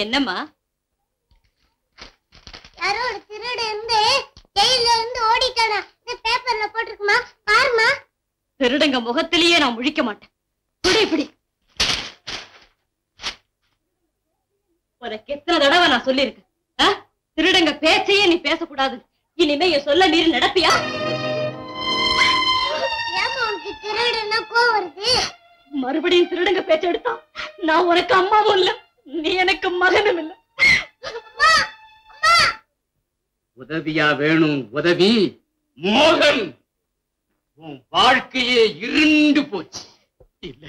என்னம்மா? யாரோ ஒரு திருடு இருந்து ஜெயில இருந்து ஓடிட்டானா? இந்த பேப்பர்ல போட்டுருக்குமா, பாருமா. திருடங்க முகத்திலேயே நான் முழிக்க மாட்டேன். இப்படி உனக்கு எத்தனை தடவை நான் சொல்லியிருக்கேன், திருடங்க பேச்சையே நீ பேசக்கூடாது. இனிமே என் சொல்ல மீறி நடப்பியா? ஏமா உனக்கு திருடுன்னா கோவம் வருது? மறுபடியும் திருடங்க பேச்ச எடுத்தா நான் உனக்கு அம்மாவும் இல்ல, நீ எனக்கு மகனும் இல்ல. உதவியா வேணும்? உதவி மோகன், உன் வாழ்க்கையே இருண்டு போச்சு. இல்ல,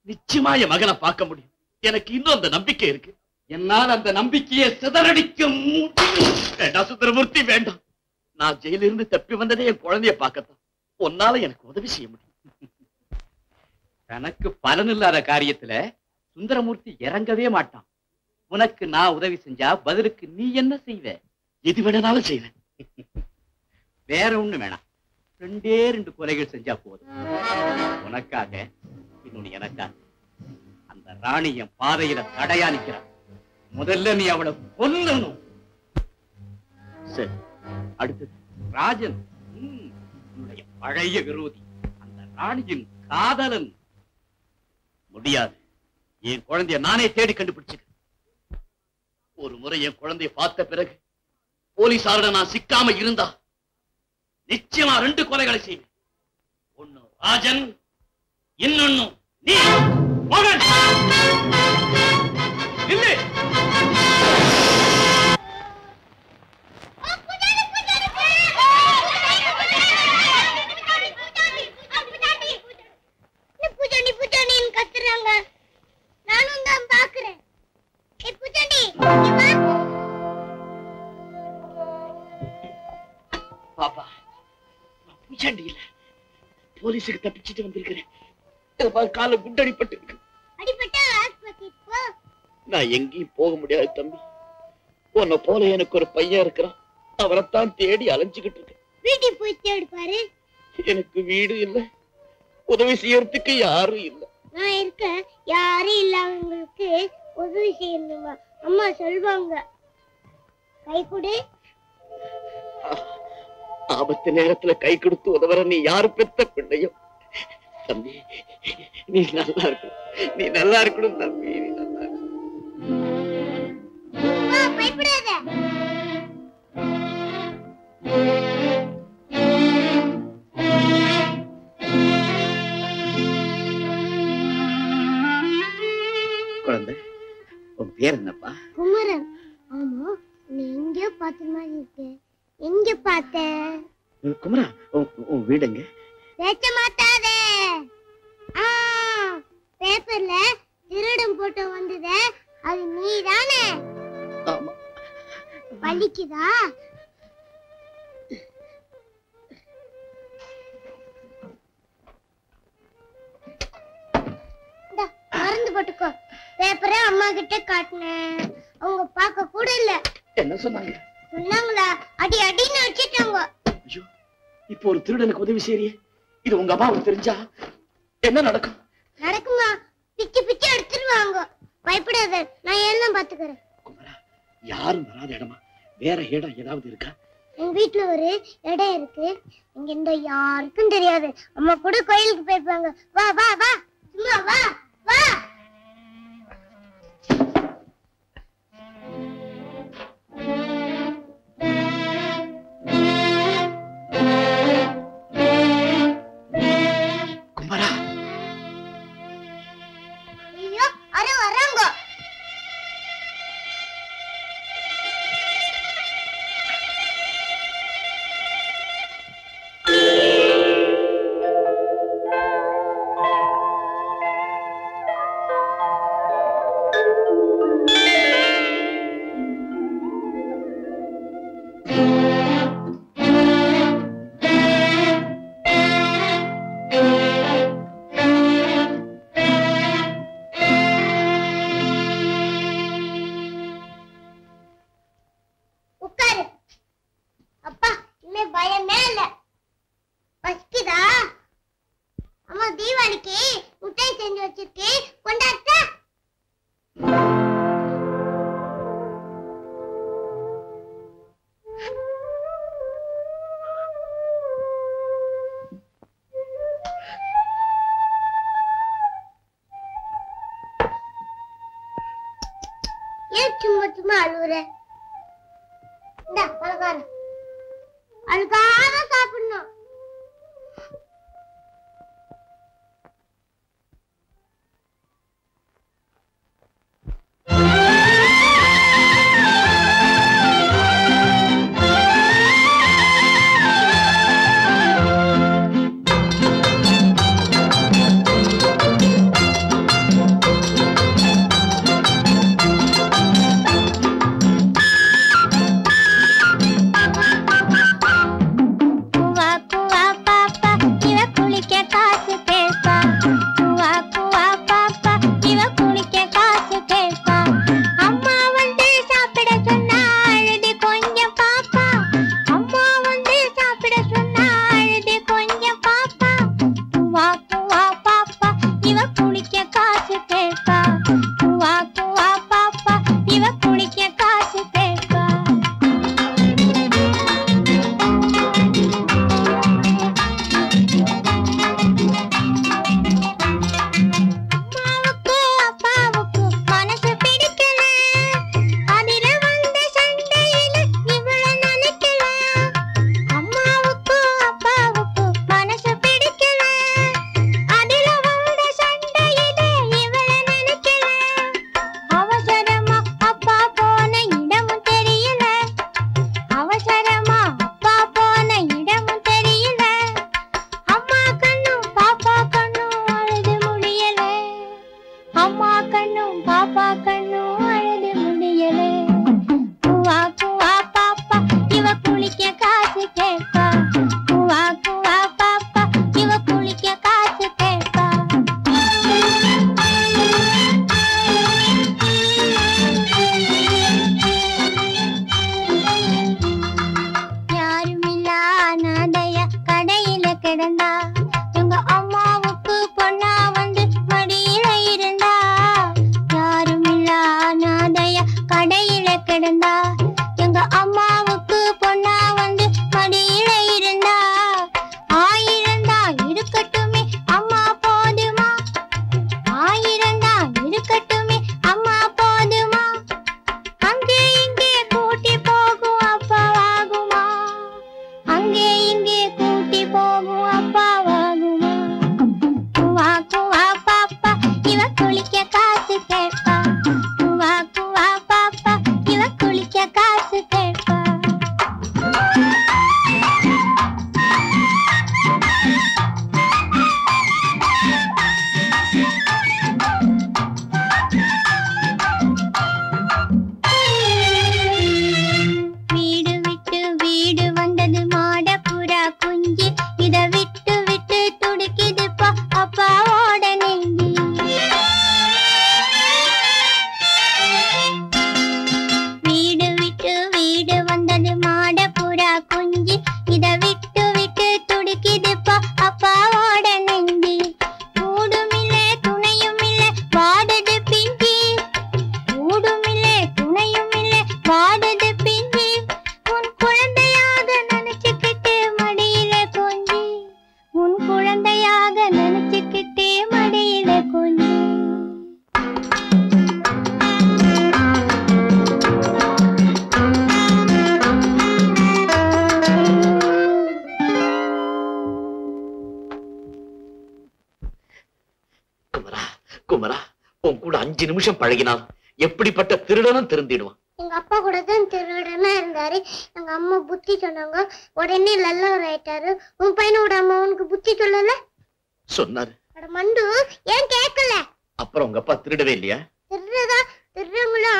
நிச்சயமா என் மகனை பார்க்க முடியும். எனக்கு இன்னும் அந்த நம்பிக்கை இருக்கு. என்னால் அந்த நம்பிக்கையை சிதறடிக்க வேண்டாம் சுந்தரமூர்த்தி, வேண்டாம். நான் ஜெயிலிருந்து தப்பி வந்ததே என் குழந்தைய பார்க்கத்தான். உன்னால எனக்கு உதவி செய்ய முடியும். தனக்கு பலன் இல்லாத காரியத்துல சுந்தரமூர்த்தி இறங்கவே மாட்டான். உனக்கு நான் உதவி செஞ்சா பதிலுக்கு நீ என்ன செய்வ? எது வேணாலும் செய்வேன். வேற ஒண்ணு வேணாம், 2 கொலைகள் செஞ்சா போதும். உனக்காக, இன்னொன்னு எனக்காக. அந்த ராணி என் பாதையில தடையா நிக்கிறான். முதல்ல நீ அவளை கொல்லணும். சரி, அடுத்தது ராஜன், உன்னுடைய பழைய விரோதி, அந்த ராணியின் காதலன். முடியாது, என் குழந்தைய நானே தேடி கண்டுபிடிச்சிருக்கேன். ஒரு முறை என் குழந்தைய பார்த்த பிறகு போலீசாரோட நான் சிக்காம இருந்தா நிச்சயமா 2 கொலைகளை செய்வேன். ஒன்னு ராஜன், இன்னொன்னு நீ. மோகன், இல்லை. நானும் தான் பாக்குறேன். பாப்பா, பூச்சாண்டி இல்ல, போலீஸுக்கு தப்பிச்சுட்டு வந்திருக்கிறேன். கால குண்டடிப்பட்டு இருக்கு. நான் எங்கேயும் போக முடியாது தம்பி. உன்னை போல எனக்கு ஒரு பையன் இருக்கிறான். அவரைத்தான் தேடி அலைஞ்சுக்கிட்டு இருக்கேன். வீட்டுக்கு போய் தேடி பாரு. எனக்கு வீடு இல்ல, உதவி செய்யறதுக்கு யாரும் இல்ல. நான் இருக்க, யாரும் இல்லாதவங்களுக்கு உதவி செய்யணுமா அம்மா சொல்வாங்க. கை கொடு. ஆபத்து நேரத்துல கை கொடுத்து உதவற நீ யாரு பெத்த பிள்ளையோ? தம்பி, நீ நல்லா இருக்கணும். நீ நல்லா இருக்கணும் தம்பி, நீ நல்லா இருக்கணும். பயப்படாத. குழந்தை, உன் பேர் என்னப்பா? குமரன். ஆமா, நீ எங்கேயோ பார்த்த மாதிரி இருக்கு. எங்க பார்த்த? குமரா, உன் வீடுங்க? பேச்ச மாட்டாதே. பேப்பர்ல திருடன் போட்டோ வந்ததே, அது நீதானே? ஆமா. வலிக்குதா? மறந்து போட்டுக்கோ. பேப்பரை அம்மா கிட்ட காட்டினேன், அவங்க பார்க்க கூட இல்ல. என்ன சொன்னாங்க? சொன்னாங்களா? அடி அடின்னு வச்சிட்டாங்க. ஐயோ, இப்போ ஒரு திருடனுக்கு உதவி செய்றியே, இது உங்க அம்மாவுக்கு தெரிஞ்சா என்ன நடக்கும்? நடக்குமா? பிச்சு பிச்சு எடுத்துருவாங்க. பயப்படாத, நான் எல்லாம் பாத்துக்கிறேன். குமரா, யாரும் வராத இடமா வேற இடம் ஏதாவது இருக்கா? எங்க வீட்டுல ஒரு இடம் இருக்கு. இங்க இந்த யாருக்கும் தெரியாது. அம்மா கூட கோயிலுக்கு போயிருப்பாங்க. வா வா வா, சும்மா வா வா. குமரா, ஐயோ, அரை வராங்க. சும்மா அழுவுற? இந்த பலகாரம் அழுகாத சாப்பிடணும். குமரா, உன் கூட 5 நிமிஷம் பழகினால் எப்படிப்பட்ட திருடனும் திருந்திடுவான். எங்க அப்பா கூட தான் திருடனா இருந்தாரு. எங்க அம்மா புத்தி சொன்னாங்க, உடனே நல்லவர் ஆயிட்டாரு. உன் பையனோட அம்மா உனக்கு புத்தி சொல்லல? சொன்னாரு. மண்டு ஏன் கேட்கல? அப்புறம் உங்க அப்பா திருடவே இல்லையா? திருடங்களா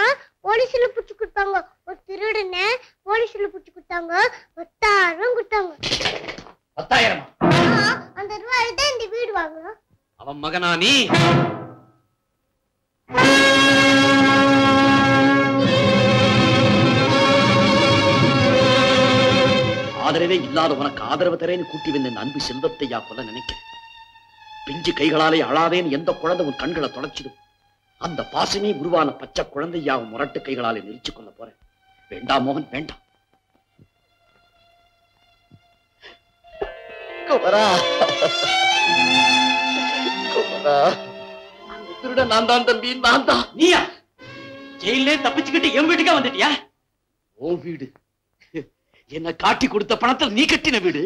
போலீஸ்ல புடிச்சு கொடுத்தாங்க. ஒரு திருடனை போலீஸ்ல புடிச்சு கொடுத்தாங்க. 10,000 கொடுத்தாங்க. 10,000? அந்த ரூபாய் தான் இந்த வீடு வாங்கலாம். அவன் மகனா நீ? ஆதரவே இல்லாத உனக்கு ஆதரவு தரேன்னு கூட்டி வந்த அன்பு செல்வத்தையா போல நினைக்கிறேன். பிஞ்சு கைகளாலே அழாதேன்னு எந்த குழந்தை உன் கண்களை தொலைச்சிடும். அந்த பாசமே உருவான பச்சை குழந்தையாவும் முரட்டு கைகளாலே நெரிச்சு கொள்ள போறேன். வேண்டாம் மோகன், வேண்டாம். குமரா, குமரா, அந்த திருட நான் தான் தம்பி, நான் தான். நீயா? ஜெயிலே தப்பிச்சுக்கிட்டு என் வீட்டுக்கா வந்துட்டியா? ஓ வீடு, என்ன காட்டி கொடுத்த பணத்தில் நீ கட்டின வீடு.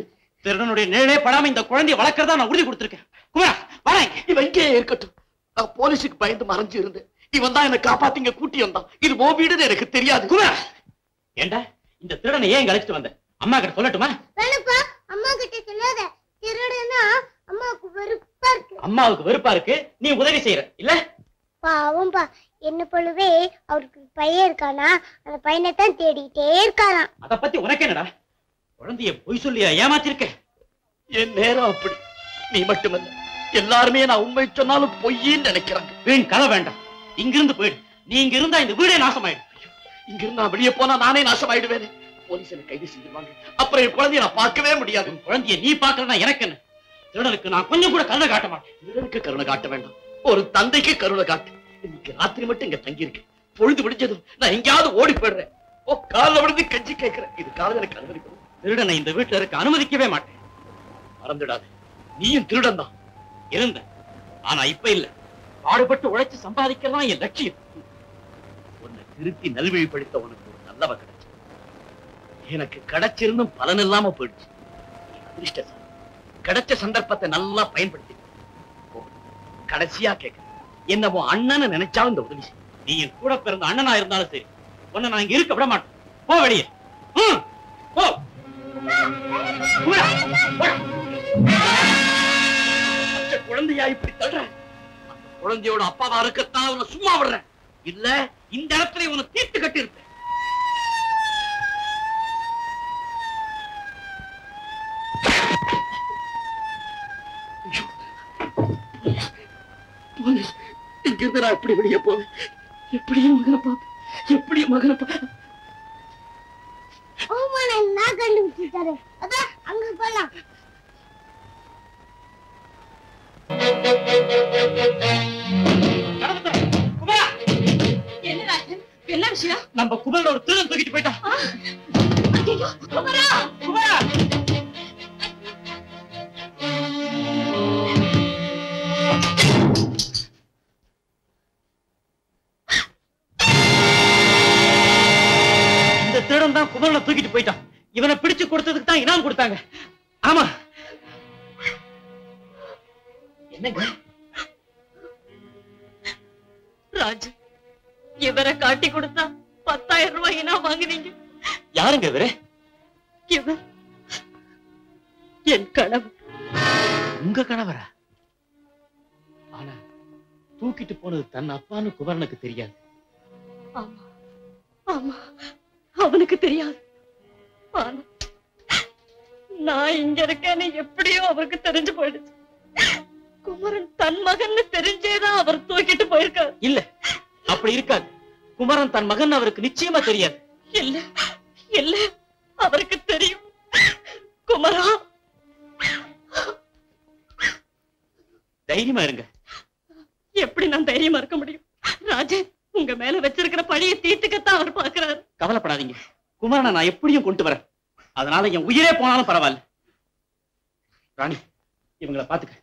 திருடனுடைய நிழலே படாம இந்த குழந்தைய வளர்க்கறதா நான் உறுதி கொடுத்திருக்கேன். குமாரா வரேன். இவன் இங்கே இருக்கட்டும். நான் போலீஸுக்கு பயந்து மறைஞ்சு இருந்தேன். இவன் தான் என்ன காப்பாத்திங்க கூட்டி வந்தான். இது ஓ வீடுன்னு எனக்கு தெரியாது. குமாரா, ஏண்டா இந்த திருடனை ஏன் அழைச்சிட்டு வந்த? அம்மா கிட்ட சொல்லட்டுமா? வேணுப்பா, அம்மா கிட்ட சொல்லாத. திருடனா அம்மாவுக்கு வெறுப்பா இருக்கு. அம்மாவுக்கு வெறுப்பா இருக்கு, நீ உதவி செய்யற இல்ல? பாவம்பா, என்ன போலவே அவருக்கு பையன் இருக்கானா, அந்த பையனை தான் தேடிட்டே இருக்காராம். அத பத்தி உனக்கு என்னடா? குழந்தைய பொய் சொல்லியா ஏமாத்திருக்க? என் நேரம் அப்படி. நீ மட்டுமல்ல, எல்லாருமே நான் உண்மை சொன்னாலும் பொய்ன்னு நினைக்கிறாங்க. வீண் கதை வேண்டாம், இங்கிருந்து போயிடு. நீ இங்க இருந்தா இந்த வீடே நாசமாயிடும். இங்கிருந்து நான் வெளியே போனா நானே நாசமாயிடுவேன். போலீஸ் என்ன கைது செஞ்சிருவாங்க. அப்புறம் என் குழந்தைய நான் பார்க்கவே முடியாது. குழந்தைய நீ பார்க்கறதா எனக்கு என்ன? திருடனுக்கு நான் கொஞ்சம் கூட கருணை காட்ட மாட்டேன். திருடனுக்கு கருணை காட்ட வேண்டாம், ஒரு தந்தைக்கு கருணை காட்டு. இன்னைக்கு ராத்திரி மட்டும் இங்க தங்கி இருக்கு. பொழுது விடிஞ்சதும் நான் எங்கேயாவது ஓடி போயிடுறேன். ஓ கால விழுந்து கஞ்சி கேட்கிறேன். இது காலம் எனக்கு அனுமதிக்கணும். திருடனை இந்த வீட்டுல இருக்க அனுமதிக்கவே மாட்டேன். மறந்துடாது, நீயும் திருடன் தான் இருந்த. ஆனா இப்ப இல்ல. பாடுபட்டு உழைச்சு சம்பாதிக்கிறதான் என் லட்சியம். உன்னை திருத்தி நல்வழிப்படுத்த உனக்கு ஒரு நல்லவ கிடைச்சு. எனக்கு கிடைச்சிருந்தும் பலன் இல்லாம போயிடுச்சு. அதிர்ஷ்டசாலி. கிடைச்ச சந்தர்ப்பத்தை நல்லா பயன்படுத்தி கடைசியா கேட்க என்னவோ அண்ணன்னு நினைச்சாலும் இந்த உதவி. நீ என் கூட பிறந்த அண்ணனா இருந்தாலும் சரி, உன்னை நான் இங்க இருக்க விட மாட்டேன். போ வெளியே. போ. குழந்தையா இப்படி தள்ளுற? குழந்தையோட அப்பாவா இருக்கத்தான் உன்னை சும்மா விடுறேன். இல்ல இந்த இடத்துல உன்னை தீர்த்து கட்டி இருப்பேன். இங்கிருந்து நான் எப்படி வெளியே போவேன்? எப்படியும் மகனை பார்ப்பேன். எப்படியும் மகனை பார்ப்பேன். நான் கண்டுபிடிச்சிட்டாரு. அதான் அங்க போலாம். என்ன ராஜன், என்ன விஷயம்? நம்ம குமரன் ஒரு திருடன் தூக்கிட்டு போயிட்டான். குமரா, குமரா! இந்த திருடன் தான் குமரனை தூக்கிட்டு போயிட்டான். இவனை பிடிச்சு கொடுத்ததுக்கு தான் இனாம் கொடுத்தாங்க. ஆமா. என்னங்க ராஜ், இவரை காட்டி கொடுத்தா 10,000 ரூபாய் இனாம் வாங்குனீங்க. யாருங்க இவரு? இவர் என் கணவர். உங்க கணவரா? ஆனா தூக்கிட்டு போனது தன் அப்பான்னு குமரனுக்கு தெரியாது. ஆமா ஆமா, அவனுக்கு தெரியாது. ஆனா நான் இங்க இருக்கேன்னு எப்படியோ அவருக்கு தெரிஞ்சு போயிடுச்சு. குமரன் தன் மகன்னு தெரிஞ்சேதான் அவர் தூக்கிட்டு போயிருக்காரு. இல்ல, அப்படி இருக்காது. குமரன் தன் மகன் அவருக்கு நிச்சயமா தெரியாது. இல்ல இல்ல, அவருக்கு தெரியும். குமரா, தைரியமா இருங்க. எப்படி நான் தைரியமா இருக்க முடியும்? ராஜன், உங்க மேல வச்சிருக்கிற பழியை தீர்த்துக்கத்தான் அவர் பாக்குறாரு. கவலைப்படாதீங்க, குமரனை நான் எப்படியும் கொண்டு வரேன். அதனால என் உயிரே போனாலும் பரவாயில்ல. ராணி, இவங்களை பாத்துக்க.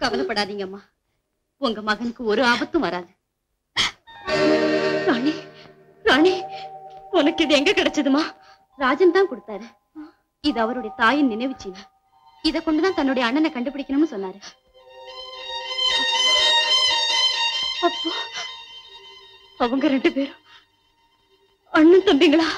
கவலைப்படாதீங்க அம்மா, உங்க மகனுக்கு ஒரு ஆபத்தும் வராது. ராணி, ராணி, உனக்கு இது எங்க கிடைச்சதுமா? ராஜன் தான் கொடுத்தாரு. இது அவருடைய தாயின் நினைவு சின்னம். இதை கொண்டுதான் தன்னுடைய அண்ணனை கண்டுபிடிக்கணும்னு சொன்னாரு. அப்போ அவங்க 2 பேரும் அண்ணன் தம்பிங்களா?